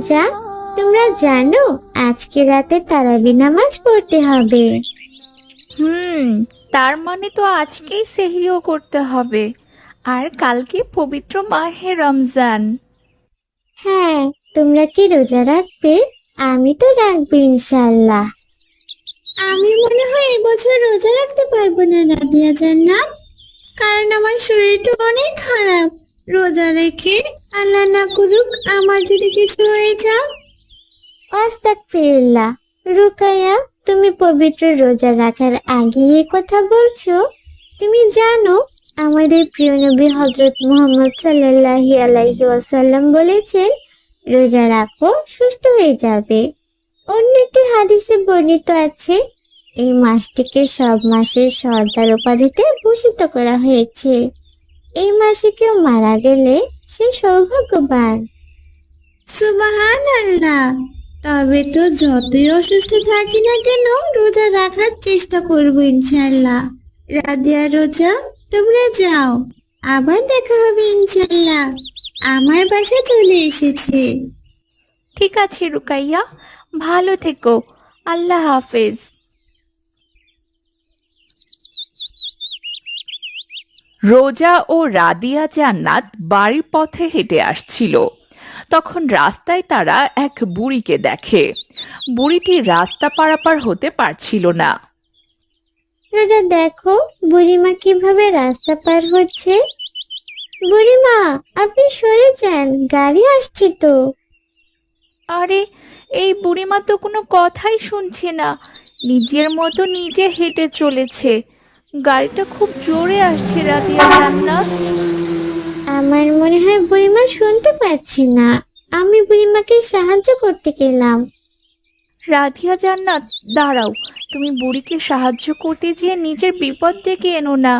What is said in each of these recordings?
রোজা, তোমরা জানো আজকে রাতে তারাবি নামাজ পড়তে হবে। তার মানে তো আজকেই সেহরিও করতে হবে, আর কালকে পবিত্র মাহে রমজান। হ্যাঁ, তোমরা কি রোজা রাখবে? আমি তো রাখবো ইনশাআল্লাহ। আমি মনে হয় এবছর রোজা রাখতে পারবো না রাদিয়া জান্নাত, কারণ আমার শরীরটা অনেক খারাপ। রোজা রেখে আল্লাহ না করুক আমার যদি কিছু হয়ে যাক। আস্তাগফিরুল্লাহ। রুকাইয়া, তুমি পবিত্র রোজা রাখার আগে এ কথা বলছো? তুমি জানো আমাদের প্রিয় নবী হযরত মুহাম্মদ সাল্লাল্লাহু আলাইহি ওয়াসাল্লাম বলেছেন, রোজা রাখো সুস্থ হয়ে যাবে। অন্য একটি হাদিসে বর্ণিত আছে, এই মাসটিকে সব মাসের সর্দার উপাধিতে ভূষিত করা হয়েছে। এই মাসে কেউ মারা গেলে সে সৌভাগ্যবান। সুবহানাল্লাহ। তবে তো যতই অসুস্থ থাকি না কেন রোজা রাখার চেষ্টা করবো ইনশাআল্লাহ। রাদিয়া, রোজা, তোমরা যাও, আবার দেখা হবে ইনশাআল্লাহ। আমার বাসা চলে এসেছে। ঠিক আছে রুকাইয়া, ভালো থেকো। আল্লাহ হাফেজ। রোজা ও রাদিয়া জান্নাত বাড়ির পথে হেঁটে আসছিল। তখন রাস্তায় তারা এক বুড়িকে দেখে। বুড়িটি রাস্তা পারাপার হতে পারছিল না। রোজা, দেখো বুড়িমা কিভাবে রাস্তা পার হচ্ছে। বুড়িমা, আপনি সরে যান, গাড়ি আসছে তো। আরে, এই বুড়িমা তো কোনো কথাই শুনছে না, নিজের মতো নিজে হেঁটে চলেছে। গাড়িটা খুব জোরে আসছে রাদিয়া জান্নাত। আমার মনে হয় বুড়িমা শুনতে পাচ্ছি না। আমি বুড়িমাকে সাহায্য করতে গেলাম। রাধিয়া জান্নাত, দাঁড়াও, তুমি বুড়িকে সাহায্য করতে যেয়ে নিজের বিপদ ডেকে এনো না।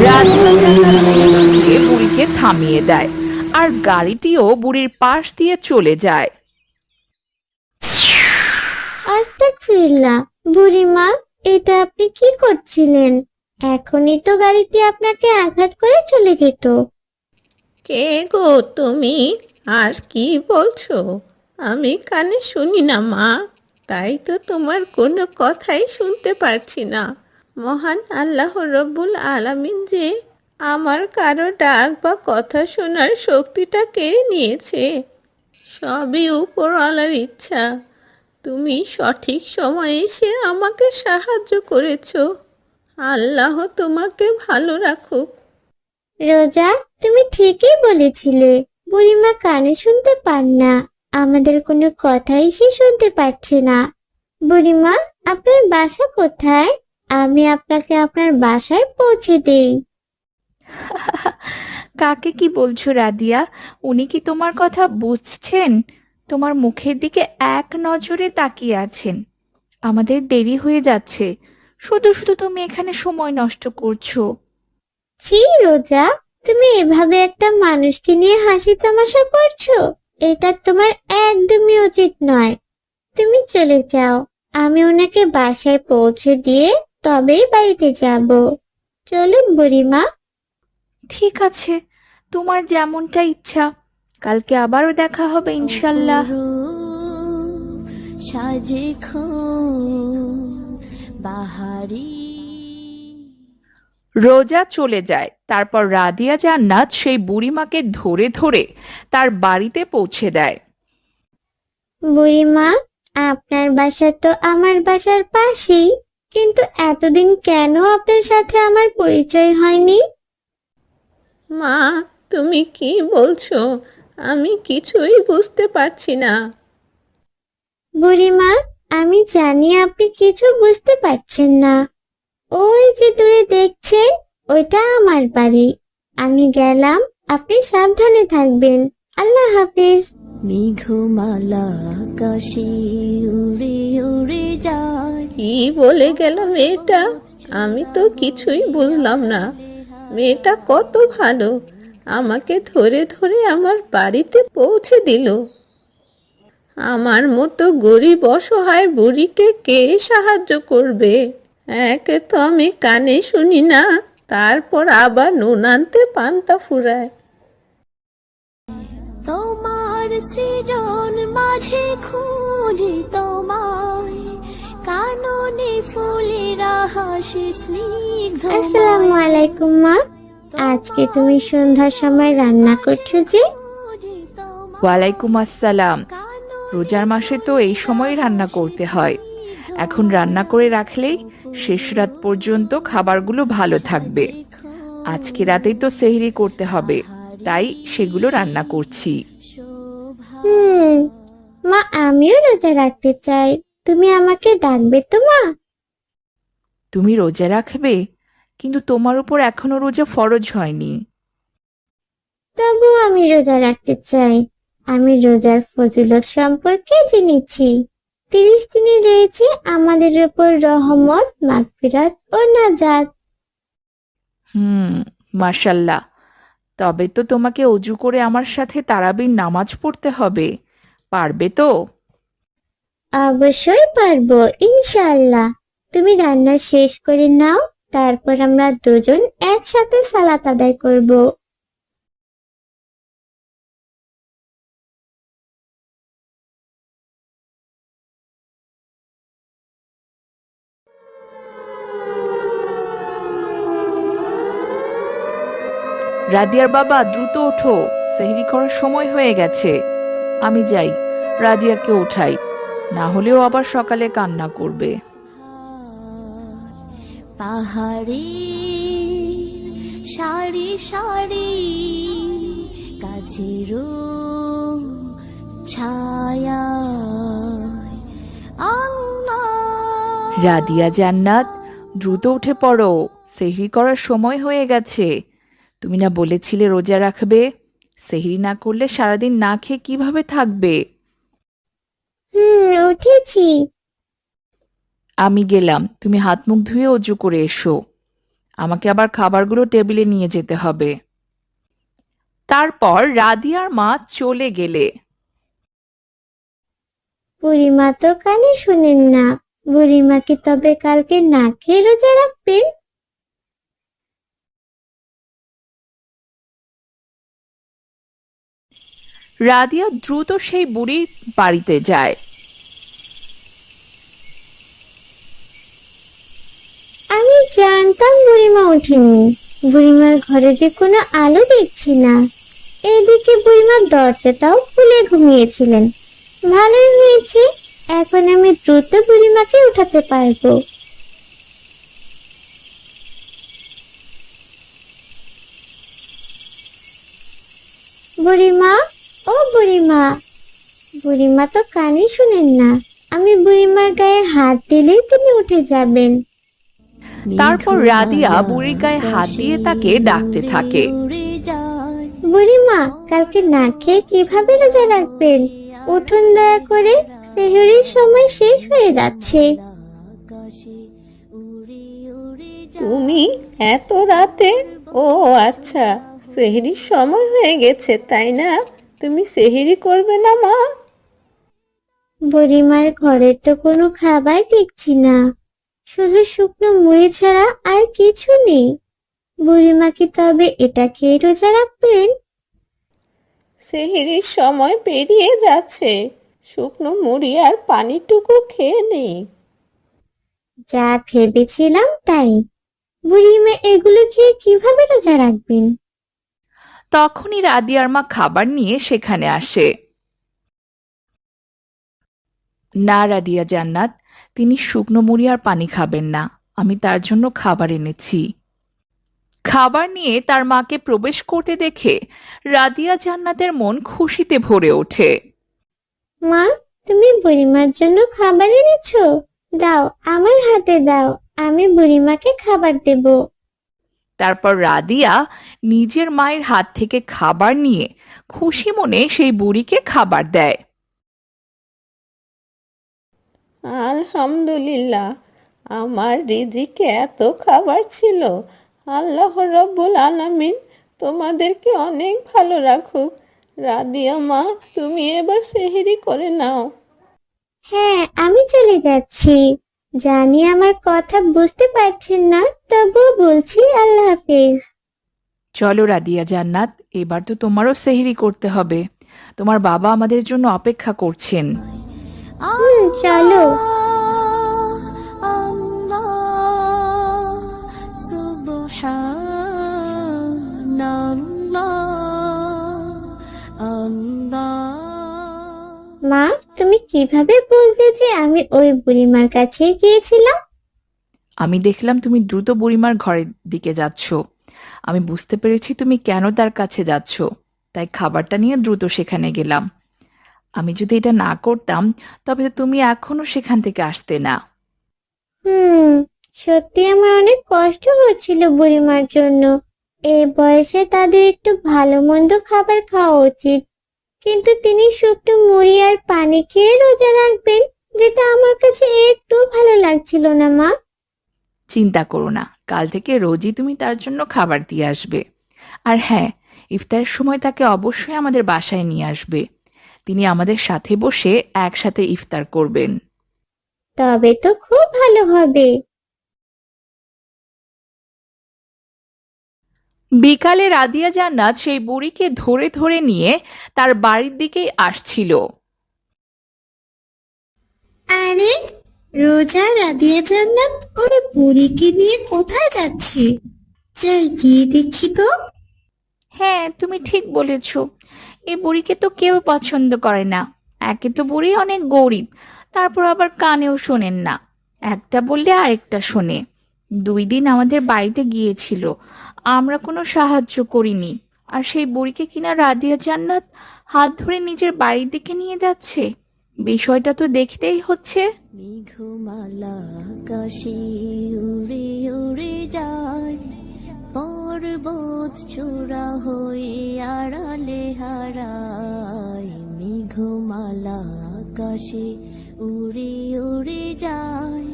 রাধিয়া জান্নাত দ্রুত গিয়ে বুড়িকে থামিয়ে দেয়, আর গাড়িটিও বুড়ির পাশ দিয়ে চলে যায়। আস্তাগফিরুল্লাহ। বুড়িমা, এটা আপনি কি করছিলেন? এখনই তো গাড়িটি আপনাকে আঘাত করে চলে যেত। কে গো তুমি? আর কি বলছো? আমি কানে শুনি না মা, তাই তো তোমার কোনো কথাই শুনতে পারছি না। মহান আল্লাহ রব্বুল আলামিন যে আমার কারো ডাক বা কথা শোনার শক্তিটা কেড়ে নিয়েছে, সবই উপরওয়ালার ইচ্ছা। তুমি সঠিক সময়ে এসে আমাকে সাহায্য করেছো। আল্লাহ তোমাকে ভালো রাখুক। রোজা, তুমি ঠিকই বলেছিলে, বুড়িমা কানে শুনতে পান না, আমাদের কোনো কথাই সে শুনতে পাচ্ছে না। বুড়িমা, আপনার বাসা কোথায়? আমি আপনাকে আপনার বাসায় পৌঁছে দেই। কাকে কি বলছো রাদিয়া? উনি কি তোমার কথা বুঝছেন? তোমার মুখের দিকে এক নজরে তাকিয়ে আছেন। আমাদের দেরি হয়ে যাচ্ছে, শুধু শুধু তুমি এখানে সময় নষ্ট করছো। ছি রোজা, তুমি এভাবে একটা মানুষকে নিয়ে হাসি তামাশা করছো? এটা তোমার একদমই উচিত নয়। তুমি চলে যাও, আমি ওনাকে বাসায় পৌঁছে দিয়ে তবেই বাড়িতে যাব। চলুন বুড়িমা। ঠিক আছে, তোমার যেমনটা ইচ্ছা। কালকে আবারও দেখা হবে ইনশাল্লাহ। বাহারি রোজা চলে যায়। তারপর রাদিয়া জান্নাত সেই বুড়িমাকে ধরে ধরে তার বাড়িতে পৌঁছে দেয়। বুড়িমা, আপনার বাসা তো আমার বাসার পাশেই, কিন্তু এতদিন কেন আপনার সাথে আমার পরিচয় হয়নি? মা, তুমি কি বলছো? আমি কিছুই বুঝতে পারছি না। বুড়িমা, আমি জানি আপনি কিছু বুঝতে পারছেন না। ওই যে দূরে দেখছেন, ওইটা আমার বাড়ি। আমি গেলাম, আপনি সাবধানে থাকবেন। আল্লাহ হাফিজ। মেঘমালা আকাশে উড়ে উড়ে যায়। কি বলে গেল মেয়েটা? আমি তো কিছুই বুঝলাম না। মেয়েটা কত ভালো, আমাকে ধরে ধরে আমার বাড়িতে পৌঁছে দিল। আমার মতো গরিব অসহায় বুড়িকে কে সাহায্য করবে? একে তো আমি কানে শুনি না, তারপর আবার নুন আনতে পান্তা ফুরায়। তোমার সৃজন মাঝে খুঁজি তোমায়, কাননে ফুলেরা হাসি স্নিগ্ধ আসসালামু আলাইকুম মা। আজকে তুমি সন্ধ্যার সময় রান্না করছো যে? ওয়ালাইকুম আসসালাম। রোজার মাসে তো এই সময় রান্না করতে হয়। এখন রান্না করে রাখলেই শেষ রাত পর্যন্ত খাবারগুলো ভালো থাকবে। আজকে রাতেই তো সেহরি করতে হবে, তাই সেগুলো রান্না করছি। হুম, মা আমিও রোজা রাখতে চাই, তুমি আমাকে ডাকবে তো মা? তুমি রোজা রাখবে, কিন্তু তোমার উপর এখনো রোজা ফরজ হয়নি। তবু আমি রোজা রাখতে চাই। আমি রোজার ফজিলত সম্পর্কে জেনেছি। 30 দিনে রয়েছে আমাদের উপর রহমত, মাগফিরাত ও নাজাত। মাশাল্লাহ। তবে তো তোমাকে অজু করে আমার সাথে তারাবির নামাজ পড়তে হবে, পারবে তো? অবশ্যই পারবো ইনশাআল্লাহ। তুমি রান্না শেষ করে নাও, তারপর আমরা দুজন একসাথে সালাত আদায় করব। রাদিয়ার বাবা, দ্রুত ওঠো, সেহরি করার সময় হয়ে গেছে। আমি যাই, রাদিয়াকে ওঠাই, না হলেও আবার সকালে কান্না করবে। পাহাড়ি সারি সারি কাছের ছায়া রাদিয়া জান্নাত, দ্রুত উঠে পড়ো, সেহরি করার সময় হয়ে গেছে। তুমি না বলেছিলে রোজা রাখবে? সেহরি না করলে সারাদিন না খেয়ে কিভাবে থাকবে? উঠেছি। আমি গেলাম, তুমি হাত মুখ ধুয়ে অজু করে এসো। আমাকে আবার খাবারগুলো টেবিলে নিয়ে যেতে হবে। তারপর রাদিয়ার মা চলে গেলে বুড়িমা তো কানে শুনেন না। বুড়িমা কি তবে কালকে না খেয়ে রোজা রাখবেন? রাদিয়া দ্রুত সেই বুড়ির বাড়িতে যায়। আমি জানতাম বুড়িমা ওঠেনি। বুড়িমার ঘরে যে কোনো আলো দেখছি না। এদিকে বুড়িমার দরজাটাও খুলে ঘুমিয়েছিলেন। ভালোই হয়েছে, এখন আমি দ্রুত বুড়িমাকে উঠাতে পারবো। বুড়িমা, ও বুড়িমা। বুড়িমা তো কানে শুনেন না। আমি বুড়িমার গায়ে হাত দিলেই তিনি উঠে যাবেন। তারপর রাদিয়া বুড়ির গায়ে হাত দিয়ে তাকে ডাকতে থাকে। বুড়িমা, কালকে না খেয়ে কিভাবে রোজা রাখবেন? উঠুন দয়া করে, সেহরির সময় শেষ হয়ে যাচ্ছে। তুমি এত রাতে? ও আচ্ছা, সেহরির সময় হয়ে গেছে তাই না? তুমি সেহরি করবে না মা? বুড়িমার ঘরে তো কোনো খাবার দেখছি না, শুধু শুকনো মুড়ি ছাড়া আর কিছু নেই। বুড়িমা কি তবে এটা খেয়ে রোজা রাখবেন? সেহরির সময় পেরিয়ে যাচ্ছে, শুকনো মুড়ি আর পানিটুকু খেয়ে নেই। যা ভেবেছিলাম তাই। বুড়িমা এগুলো খেয়ে কিভাবে রোজা রাখবেন? তখনই রাদিয়ার মা খাবার নিয়ে সেখানে আসে। না রাদিয়া জান্নাত, তিনি শুকনো মুড়ি আর পানি খাবেন না। আমি তার জন্য খাবার এনেছি। খাবার নিয়ে তার মাকে প্রবেশ করতে দেখে রাদিয়া জান্নাতের মন খুশিতে ভরে ওঠে। মা, তুমি বুড়িমার জন্য খাবার এনেছো? দাও, আমার হাতে দাও, আমি বুড়িমাকে খাবার দেব। তারপর রাদিয়া নিজের মায়ের হাত থেকে খাবার নিয়ে খুশি মনে সেই বুড়িকে খাবার দেয়। আলহামদুলিল্লাহ, আমার রিজিকে এত খাবার ছিল। আল্লাহ রব্বুল আলামিন তোমাদেরকে অনেক ভালো রাখুক। রাদিয়া মা, তুমি এবার সেহরি করে নাও। হ্যাঁ, আমি চলে যাচ্ছি। জানি আমার কথা বুঝতে পারছেন না, তবুও বলছি আল্লাহ হাফেজ। চলো রাদিয়া জান্নাত, এবার তো তোমারও সেহরি করতে হবে। তোমার বাবা আমাদের জন্য অপেক্ষা করছেন। চলো। আল্লাহ সুবহানাল্লাহ আল্লাহ। মা, তুমি কিভাবে বুঝলে যে আমি ওই বুড়িমার কাছে গিয়েছিলাম? আমি দেখলাম তুমি দ্রুত বুড়িমার ঘরের দিকে যাচ্ছ। আমি বুঝতে পেরেছি তুমি কেন তার কাছে যাচ্ছ, তাই খাবারটা নিয়ে দ্রুত সেখানে গেলাম। আমি যদি এটা না করতাম তবে তো তুমি এখনো সেখান থেকে আসতে না। সত্যি আমার অনেক কষ্ট হচ্ছিল বুড়িমার জন্য। এই বয়সে তাদের একটু ভালো মন্দ খাবার খাওয়া উচিত, কিন্তু তিনি শুকনো মুড়ি আর পানি খেয়ে রোজা রাখবেন, যেটা আমার কাছে একটু ভালো লাগছিল না মা। চিন্তা করো না, কাল থেকে রোজই তুমি তার জন্য খাবার দিয়ে আসবে। আর হ্যাঁ, ইফতারের সময় তাকে অবশ্যই আমাদের বাসায় নিয়ে আসবে। তিনি আমাদের সাথে বসে একসাথে ইফতার করবেন। তবে তো খুব ভালো হবে। বিকালে রাদিয়া জান্নাত সেই বুড়িকে ধরে ধরে নিয়ে তার বাড়ির দিকেই আসছিল। আরে, রোজা রাদিয়া জান্নাত ওই বুড়িকে নিয়ে কোথায় যাচ্ছে? যাই গিয়ে দেখি তো। হ্যাঁ, তুমি ঠিক বলেছ। এই বুড়িকে তো কেউ পছন্দ করে না। একে তো বুড়ি অনেক গরিব, তারপর আবার কানেও শোনেন না। একটা বললে আরেকটা শোনে। 2 দিন আমাদের বাড়িতে গিয়েছিল, আমরা কোনো সাহায্য করিনি। আর সেই বুড়িকে কিনা রাদিয়া জান্নাত হাত ধরে নিজের বাড়ির দিকে নিয়ে যাচ্ছে। বিষয়টা তো দেখতেই হচ্ছে। মেঘমালা আকাশে উড়ে উড়ে যায়, পর্বত চূড়া হয়ে আড়ালে হারায়। মেঘমালা আকাশে উড়ে উড়ে যায়।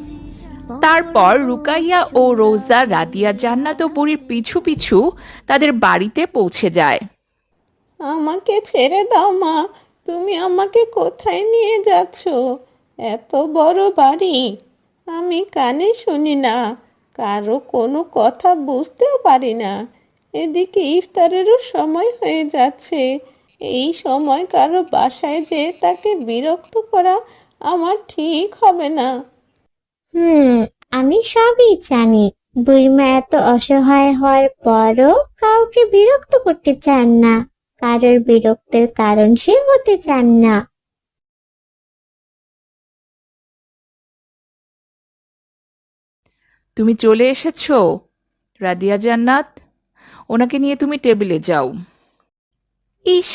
তারপর রুকাইয়া ও রোজা রাদিয়া জান্নাত ও বুড়ির পিছু পিছু তাদের বাড়িতে পৌঁছে যায়। আমাকে ছেড়ে দাও মা, তুমি আমাকে কোথায় নিয়ে যাচ্ছ? এত বড় বাড়ি, আমি কানে শুনি না, কারো কোনো কথা বুঝতেও পারি না। এদিকে ইফতারেরও সময় হয়ে যাচ্ছে। এই সময় কারো বাসায় যেয়ে তাকে বিরক্ত করা আমার ঠিক হবে না। আমি সবই জানি। বুড়িমা এত অসহায় হওয়ার পরও কাউকে বিরক্ত করতে চান না, কারোর বিরক্তের কারণ সে হতে চান না। তুমি চলে এসেছো রাদিয়া জান্নাত, ওনাকে নিয়ে তুমি টেবিলে যাও। ইস,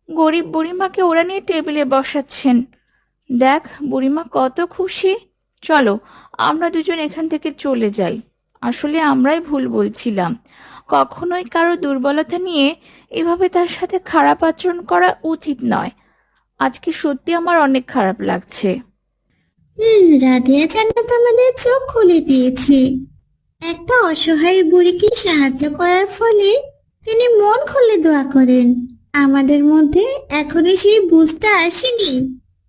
গরিব বুড়িমাকে ওরা নিয়ে টেবিলে বসাচ্ছেন। দেখ বুড়িমা কত খুশি। চলো আমরা দুজন এখান থেকে চলে যাই। আসলে আমরাই ভুল বলছিলাম। কখনোই কারো দুর্বলতা নিয়ে এভাবে তার সাথে খারাপ আচরণ করা উচিত নয়। আজকে সত্যি আমার অনেক খারাপ লাগছে। রাধিয়া জান্নাত আমাদের চোখ খুলে দিয়েছে। একটা অসহায় বুড়িকে সাহায্য করার ফলে তিনি মন খুলে দোয়া করেন। আমাদের মধ্যে এখনো সেই বুঝটা আসেনি।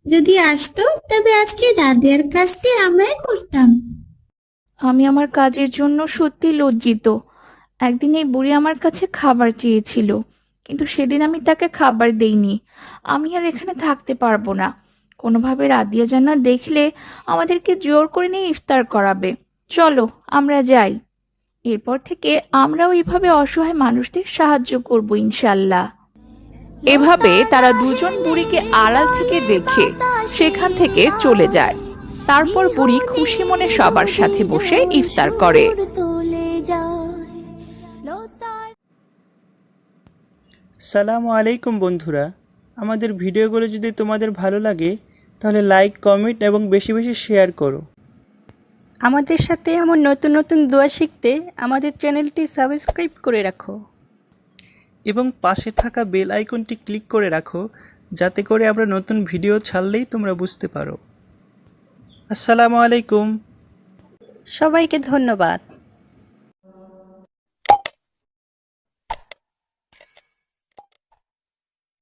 যদি আসতো তবে আজকে রাধিয়ার কাজটি আমরাই করতাম। আমি আমার কাজের জন্য সত্যি লজ্জিত। একদিন এই বুড়ি আমার কাছে খাবার চেয়েছিল, কিন্তু সেদিন আমি তাকে খাবার দেইনি। আমি আর এখানে থাকতে পারবো না। কোনোভাবে রাদিয়া জান্নাত দেখলে আমাদেরকে জোর করে নিয়ে ইফতার করাবে। চলো আমরা যাই। এরপর থেকে আমরাও এইভাবে অসহায় মানুষদের সাহায্য করব ইনশাল্লাহ। এভাবে তারা দুজন বুড়িকে আড়াল থেকে দেখে সেখান থেকে চলে যায়। তারপর বুড়ি খুশি মনে সবার সাথে বসে ইফতার করে। সালামু আলাইকুম বন্ধুরা, আমাদের ভিডিওগুলো যদি তোমাদের ভালো লাগে তাহলে লাইক, কমেন্ট এবং বেশি বেশি শেয়ার করো। আমাদের সাথে এমন নতুন নতুন দোয়া শিখতে আমাদের চ্যানেলটি সাবস্ক্রাইব করে রাখো এবং পাশে থাকা বেল আইকনটি ক্লিক করে রাখো, যাতে করে আমরা নতুন ভিডিও ছাড়লেই তোমরা বুঝতে পারো। আসসালামু আলাইকুম, সবাইকে ধন্যবাদ।